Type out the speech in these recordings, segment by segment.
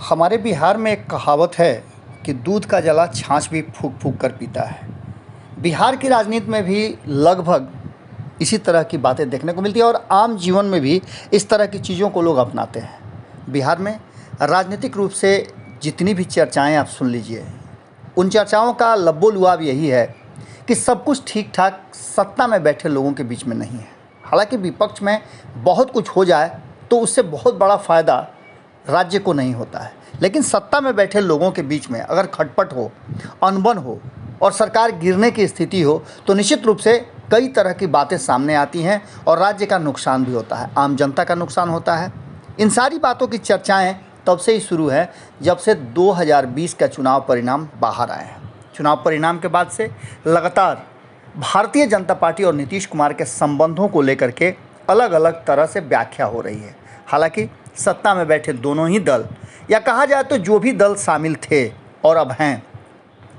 हमारे बिहार में एक कहावत है कि दूध का जला छाछ भी फूंक फूंक कर पीता है। बिहार की राजनीति में भी लगभग इसी तरह की बातें देखने को मिलती है और आम जीवन में भी इस तरह की चीज़ों को लोग अपनाते हैं। बिहार में राजनीतिक रूप से जितनी भी चर्चाएं आप सुन लीजिए, उन चर्चाओं का लब्बो-लुआब यही है कि सब कुछ ठीक ठाक सत्ता में बैठे लोगों के बीच में नहीं है। हालांकि विपक्ष में बहुत कुछ हो जाए तो उससे बहुत बड़ा फ़ायदा राज्य को नहीं होता है, लेकिन सत्ता में बैठे लोगों के बीच में अगर खटपट हो, अनबन हो और सरकार गिरने की स्थिति हो तो निश्चित रूप से कई तरह की बातें सामने आती हैं और राज्य का नुकसान भी होता है, आम जनता का नुकसान होता है। इन सारी बातों की चर्चाएं तब से ही शुरू है जब से 2020 का चुनाव परिणाम बाहर आए हैं। चुनाव परिणाम के बाद से लगातार भारतीय जनता पार्टी और नीतीश कुमार के संबंधों को लेकर के अलग अलग तरह से व्याख्या हो रही है। हालांकि सत्ता में बैठे दोनों ही दल, या कहा जाए तो जो भी दल शामिल थे और अब हैं,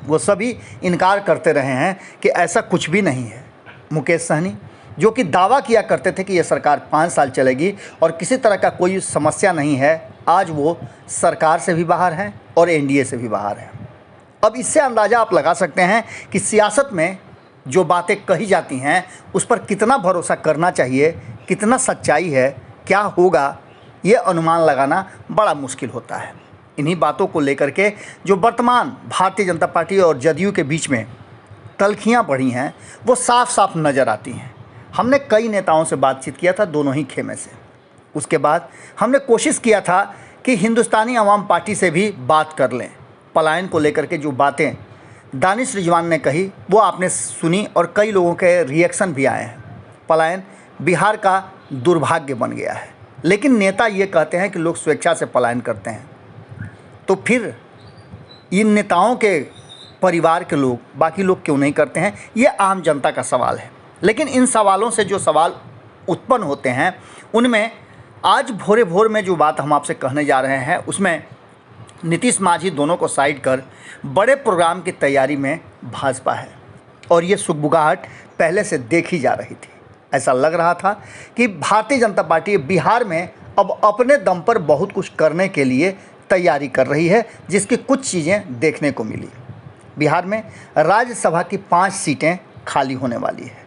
वो सभी इनकार करते रहे हैं कि ऐसा कुछ भी नहीं है। मुकेश सहनी जो कि दावा किया करते थे कि यह सरकार 5 साल चलेगी और किसी तरह का कोई समस्या नहीं है, आज वो सरकार से भी बाहर हैं और एनडीए से भी बाहर हैं। अब इससे अंदाज़ा आप लगा सकते हैं कि सियासत में जो बातें कही जाती हैं उस पर कितना भरोसा करना चाहिए, कितना सच्चाई है, क्या होगा, ये अनुमान लगाना बड़ा मुश्किल होता है। इन्हीं बातों को लेकर के जो वर्तमान भारतीय जनता पार्टी और जदयू के बीच में तल्खियाँ बढ़ी हैं वो साफ साफ नज़र आती हैं। हमने कई नेताओं से बातचीत किया था दोनों ही खेमे से। उसके बाद हमने कोशिश किया था कि हिंदुस्तानी अवाम पार्टी से भी बात कर लें। पलायन को लेकर के जो बातें दानिश रिजवान ने कही वो आपने सुनी और कई लोगों के रिएक्शन भी आए हैं। पलायन बिहार का दुर्भाग्य बन गया है, लेकिन नेता ये कहते हैं कि लोग स्वेच्छा से पलायन करते हैं, तो फिर इन नेताओं के परिवार के लोग, बाकी लोग क्यों नहीं करते हैं? ये आम जनता का सवाल है। लेकिन इन सवालों से जो सवाल उत्पन्न होते हैं उनमें आज भोरे भोर में जो बात हम आपसे कहने जा रहे हैं उसमें नीतीश मांझी दोनों को साइड कर बड़े प्रोग्राम की तैयारी में भाजपा है और ये सुगबुगाहट पहले से देखी जा रही थी। ऐसा लग रहा था कि भारतीय जनता पार्टी बिहार में अब अपने दम पर बहुत कुछ करने के लिए तैयारी कर रही है, जिसकी कुछ चीज़ें देखने को मिली। बिहार में राज्यसभा की 5 सीटें खाली होने वाली है।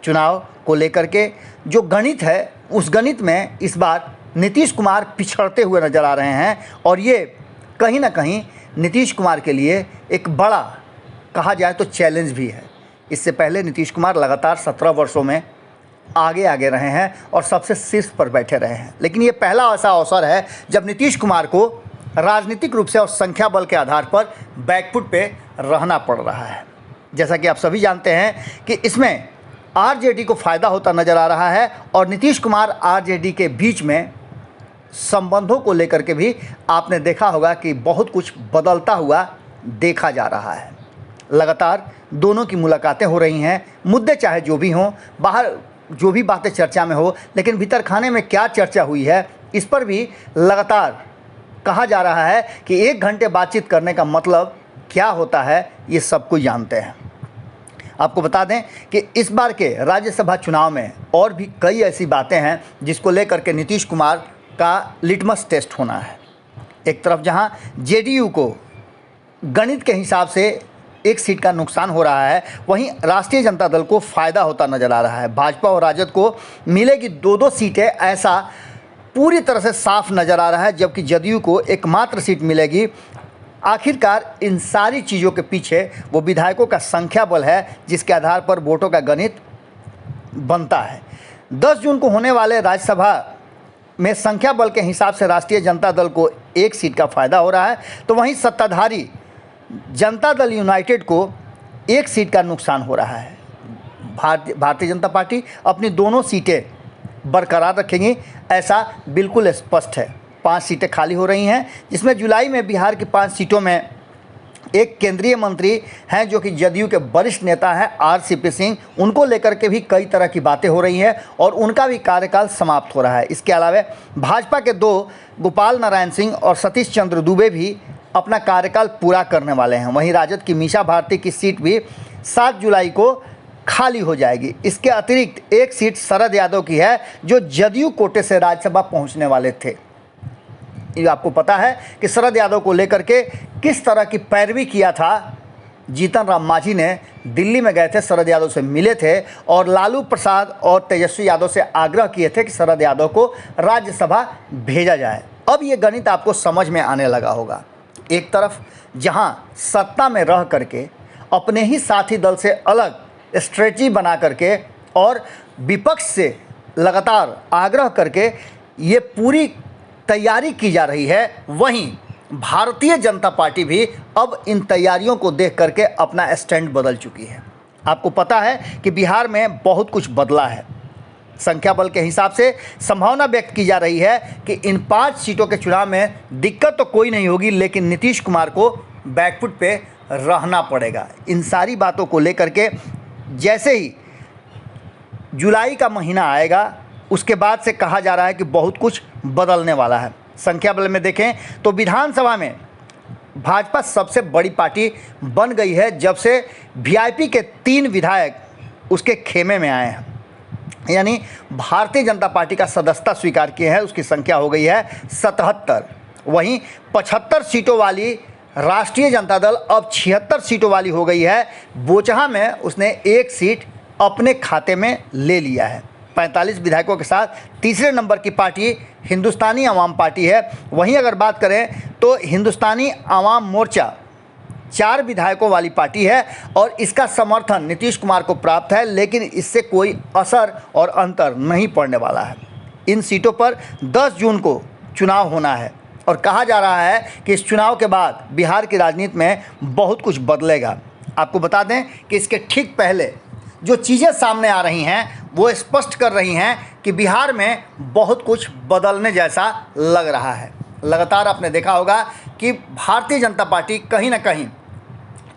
चुनाव को लेकर के जो गणित है उस गणित में इस बार नीतीश कुमार पिछड़ते हुए नज़र आ रहे हैं और ये कहीं ना कहीं नीतीश कुमार के लिए एक बड़ा, कहा जाए तो चैलेंज भी है। इससे पहले नीतीश कुमार लगातार 17 वर्षों में आगे आगे रहे हैं और सबसे शीर्ष पर बैठे रहे हैं, लेकिन ये पहला ऐसा अवसर है जब नीतीश कुमार को राजनीतिक रूप से और संख्या बल के आधार पर बैकफुट पे रहना पड़ रहा है। जैसा कि आप सभी जानते हैं कि इसमें आरजेडी को फ़ायदा होता नज़र आ रहा है और नीतीश कुमार आरजेडी के बीच में संबंधों को लेकर के भी आपने देखा होगा कि बहुत कुछ बदलता हुआ देखा जा रहा है। लगातार दोनों की मुलाकातें हो रही हैं, मुद्दे चाहे जो भी हों, बाहर जो भी बातें चर्चा में हो, लेकिन भीतर खाने में क्या चर्चा हुई है इस पर भी लगातार कहा जा रहा है कि 1 घंटे बातचीत करने का मतलब क्या होता है ये सब कुछ जानते हैं। आपको बता दें कि इस बार के राज्यसभा चुनाव में और भी कई ऐसी बातें हैं जिसको लेकर के नीतीश कुमार का लिटमस टेस्ट होना है। एक तरफ जहां जेडीयू को गणित के हिसाब से 1 सीट का नुकसान हो रहा है, वहीं राष्ट्रीय जनता दल को फ़ायदा होता नज़र आ रहा है। भाजपा और राजद को मिलेगी 2-2 सीटें, ऐसा पूरी तरह से साफ नज़र आ रहा है, जबकि जदयू को एकमात्र सीट मिलेगी। आखिरकार इन सारी चीज़ों के पीछे वो विधायकों का संख्या बल है जिसके आधार पर वोटों का गणित बनता है। 10 जून को होने वाले राज्यसभा में संख्या बल के हिसाब से राष्ट्रीय जनता दल को 1 सीट का फ़ायदा हो रहा है, तो वहीं सत्ताधारी जनता दल यूनाइटेड को 1 सीट का नुकसान हो रहा है। भारतीय जनता पार्टी अपनी दोनों सीटें बरकरार रखेंगी, ऐसा बिल्कुल स्पष्ट है। 5 सीटें खाली हो रही हैं, जिसमें जुलाई में बिहार की 5 सीटों में एक केंद्रीय मंत्री हैं जो कि जदयू के वरिष्ठ नेता हैं आरसीपी सिंह, उनको लेकर के भी कई तरह की बातें हो रही हैं और उनका भी कार्यकाल समाप्त हो रहा है। इसके अलावा भाजपा के 2 गोपाल नारायण सिंह और सतीश चंद्र दुबे भी अपना कार्यकाल पूरा करने वाले हैं। वहीं राजद की मीसा भारती की सीट भी 7 जुलाई को खाली हो जाएगी। इसके अतिरिक्त 1 सीट शरद यादव की है जो जदयू कोटे से राज्यसभा पहुंचने वाले थे। ये आपको पता है कि शरद यादव को लेकर के किस तरह की पैरवी किया था। जीतन राम मांझी ने दिल्ली में गए थे, शरद यादव से मिले थे और लालू प्रसाद और तेजस्वी यादव से आग्रह किए थे कि शरद यादव को राज्यसभा भेजा जाए। अब ये गणित आपको समझ में आने लगा होगा। एक तरफ जहां सत्ता में रह करके अपने ही साथी दल से अलग स्ट्रेटजी बना करके और विपक्ष से लगातार आग्रह करके ये पूरी तैयारी की जा रही है, वहीं भारतीय जनता पार्टी भी अब इन तैयारियों को देख करके अपना स्टैंड बदल चुकी है। आपको पता है कि बिहार में बहुत कुछ बदला है। संख्या बल के हिसाब से संभावना व्यक्त की जा रही है कि इन 5 सीटों के चुनाव में दिक्कत तो कोई नहीं होगी, लेकिन नीतीश कुमार को बैकफुट पे रहना पड़ेगा। इन सारी बातों को लेकर के जैसे ही जुलाई का महीना आएगा, उसके बाद से कहा जा रहा है कि बहुत कुछ बदलने वाला है। संख्या बल में देखें तो विधानसभा में भाजपा सबसे बड़ी पार्टी बन गई है जब से वीआईपी के 3 विधायक उसके खेमे में आए हैं, यानी भारतीय जनता पार्टी का सदस्यता स्वीकार किए हैं। उसकी संख्या हो गई है 77। वहीं 75 सीटों वाली राष्ट्रीय जनता दल अब 76 सीटों वाली हो गई है। बोचहा में उसने 1 सीट अपने खाते में ले लिया है। 45 विधायकों के साथ तीसरे नंबर की पार्टी हिंदुस्तानी आवाम पार्टी है। वहीं अगर बात करें तो हिंदुस्तानी आवाम मोर्चा 4 विधायकों वाली पार्टी है और इसका समर्थन नीतीश कुमार को प्राप्त है, लेकिन इससे कोई असर और अंतर नहीं पड़ने वाला है। इन सीटों पर 10 जून को चुनाव होना है और कहा जा रहा है कि इस चुनाव के बाद बिहार की राजनीति में बहुत कुछ बदलेगा। आपको बता दें कि इसके ठीक पहले जो चीज़ें सामने आ रही हैं वो स्पष्ट कर रही हैं कि बिहार में बहुत कुछ बदलने जैसा लग रहा है। लगातार आपने देखा होगा कि भारतीय जनता पार्टी कहीं ना कहीं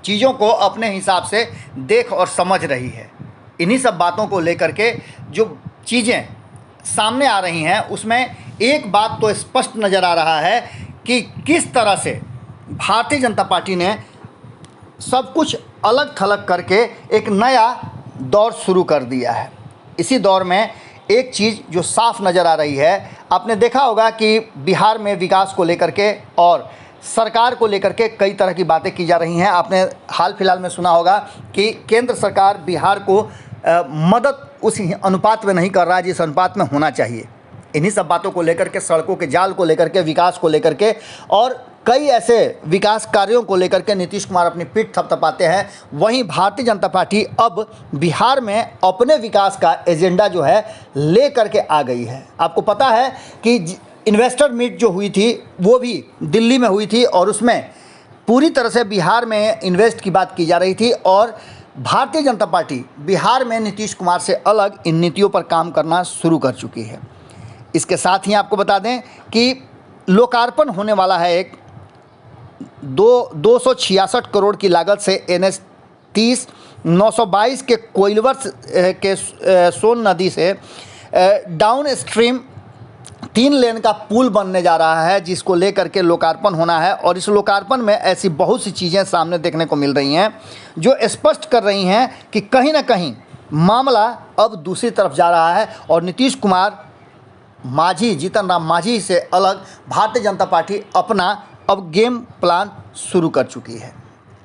चीज़ों को अपने हिसाब से देख और समझ रही है। इन्हीं सब बातों को लेकर के जो चीज़ें सामने आ रही हैं उसमें एक बात तो स्पष्ट नज़र आ रहा है कि किस तरह से भारतीय जनता पार्टी ने सब कुछ अलग थलग करके एक नया दौर शुरू कर दिया है। इसी दौर में एक चीज़ जो साफ नज़र आ रही है, आपने देखा होगा कि बिहार में विकास को लेकर के और सरकार को लेकर के कई तरह की बातें की जा रही हैं। आपने हाल फिलहाल में सुना होगा कि केंद्र सरकार बिहार को मदद उस अनुपात में नहीं कर रहा है जिस अनुपात में होना चाहिए। इन्हीं सब बातों को लेकर के, सड़कों के जाल को लेकर के, विकास को लेकर के और कई ऐसे विकास कार्यों को लेकर के नीतीश कुमार अपनी पीठ थपथपाते हैं। वहीं भारतीय जनता पार्टी अब बिहार में अपने विकास का एजेंडा जो है ले करके आ गई है। आपको पता है कि इन्वेस्टर मीट जो हुई थी वो भी दिल्ली में हुई थी और उसमें पूरी तरह से बिहार में इन्वेस्ट की बात की जा रही थी और भारतीय जनता पार्टी बिहार में नीतीश कुमार से अलग इन नीतियों पर काम करना शुरू कर चुकी है। इसके साथ ही आपको बता दें कि लोकार्पण होने वाला है एक 266 करोड़ की लागत से NH 30 922 के कोइलवर के सोन नदी से डाउन स्ट्रीम 3 लेन का पुल बनने जा रहा है, जिसको लेकर के लोकार्पण होना है। और इस लोकार्पण में ऐसी बहुत सी चीज़ें सामने देखने को मिल रही हैं जो स्पष्ट कर रही हैं कि कहीं ना कहीं मामला अब दूसरी तरफ जा रहा है और नीतीश कुमार मांझी, जीतन राम मांझी से अलग भारतीय जनता पार्टी अपना अब गेम प्लान शुरू कर चुकी है।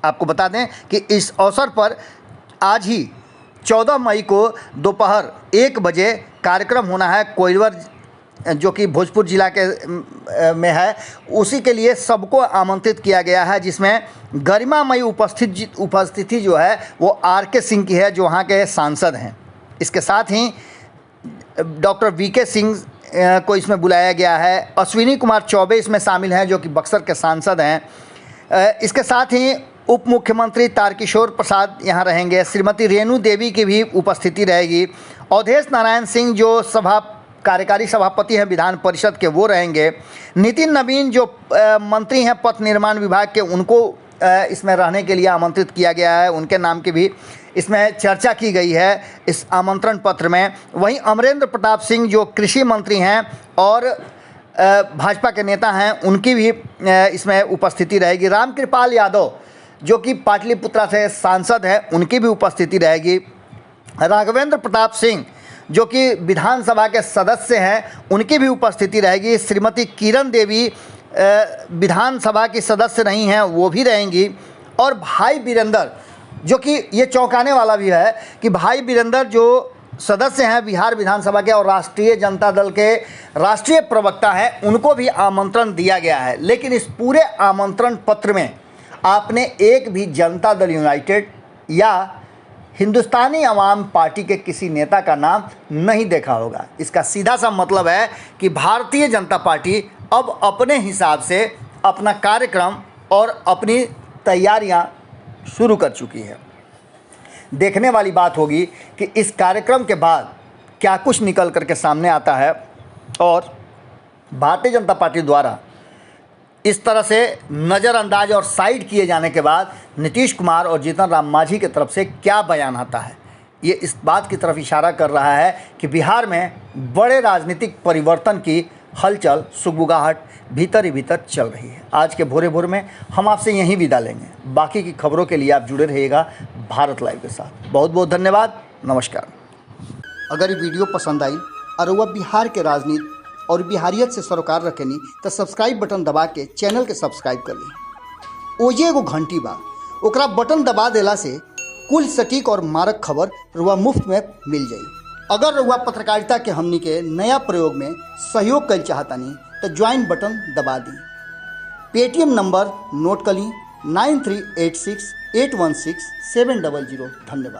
आपको बता दें कि इस अवसर पर आज ही 14 मई को दोपहर 1 बजे कार्यक्रम होना है कोइलवर, जो कि भोजपुर जिला के में है। उसी के लिए सबको आमंत्रित किया गया है, जिसमें गरिमामयी उपस्थिति जो है वो RK सिंह की है, जो वहाँ के सांसद हैं। इसके साथ ही डॉक्टर VK सिंह को इसमें बुलाया गया है। अश्विनी कुमार चौबे इसमें शामिल हैं, जो कि बक्सर के सांसद हैं। इसके साथ ही उप मुख्यमंत्री तारकिशोर प्रसाद यहाँ रहेंगे। श्रीमती रेणु देवी की भी उपस्थिति रहेगी। अवधेश नारायण सिंह जो कार्यकारी सभापति हैं विधान परिषद के, वो रहेंगे। नितिन नवीन जो मंत्री हैं पथ निर्माण विभाग के, उनको इसमें रहने के लिए आमंत्रित किया गया है। उनके नाम की भी इसमें चर्चा की गई है इस आमंत्रण पत्र में। वहीं अमरेंद्र प्रताप सिंह जो कृषि मंत्री हैं और भाजपा के नेता हैं, उनकी भी इसमें उपस्थिति रहेगी। रामकृपाल यादव जो कि पाटलिपुत्रा से सांसद हैं, उनकी भी उपस्थिति रहेगी। राघवेंद्र प्रताप सिंह जो कि विधानसभा के सदस्य हैं, उनकी भी उपस्थिति रहेगी। श्रीमती किरण देवी विधानसभा की सदस्य नहीं हैं वो भी रहेंगी। और भाई वीरेंद्र, जो कि ये चौंकाने वाला भी है कि भाई वीरेंद्र जो सदस्य हैं बिहार विधानसभा के और राष्ट्रीय जनता दल के राष्ट्रीय प्रवक्ता हैं, उनको भी आमंत्रण दिया गया है। लेकिन इस पूरे आमंत्रण पत्र में आपने एक भी जनता दल यूनाइटेड या हिंदुस्तानी अवाम पार्टी के किसी नेता का नाम नहीं देखा होगा। इसका सीधा सा मतलब है कि भारतीय जनता पार्टी अब अपने हिसाब से अपना कार्यक्रम और अपनी तैयारियां शुरू कर चुकी है। देखने वाली बात होगी कि इस कार्यक्रम के बाद क्या कुछ निकल करके सामने आता है और भारतीय जनता पार्टी द्वारा इस तरह से नज़रअंदाज और साइड किए जाने के बाद नीतीश कुमार और जीतन राम मांझी की तरफ से क्या बयान आता है। ये इस बात की तरफ इशारा कर रहा है कि बिहार में बड़े राजनीतिक परिवर्तन की हलचल सुगबुगाहट भीतर ही भीतर चल रही है। आज के भोरे भोर में हम आपसे यहीं विदा लेंगे। बाकी की खबरों के लिए आप जुड़े रहिएगा भारत लाइव के साथ। बहुत बहुत धन्यवाद। नमस्कार। अगर ये वीडियो पसंद आई और वह बिहार के राजनीति और बिहारियत से सरोकार रखेनी तो सब्सक्राइब बटन दबा के चैनल के सब्सक्राइब कर ली। ओजे एगो घंटी बा, ओकरा बटन दबा देला से कुल सटीक और मारक खबर रुआ मुफ्त में मिल जाई। अगर रुआ पत्रकारिता के हमनी के नया प्रयोग में सहयोग कर चाहतानी तो ज्वाइन बटन दबा दी। पेटीएम नंबर नोट कर ली 9386816700। धन्यवाद।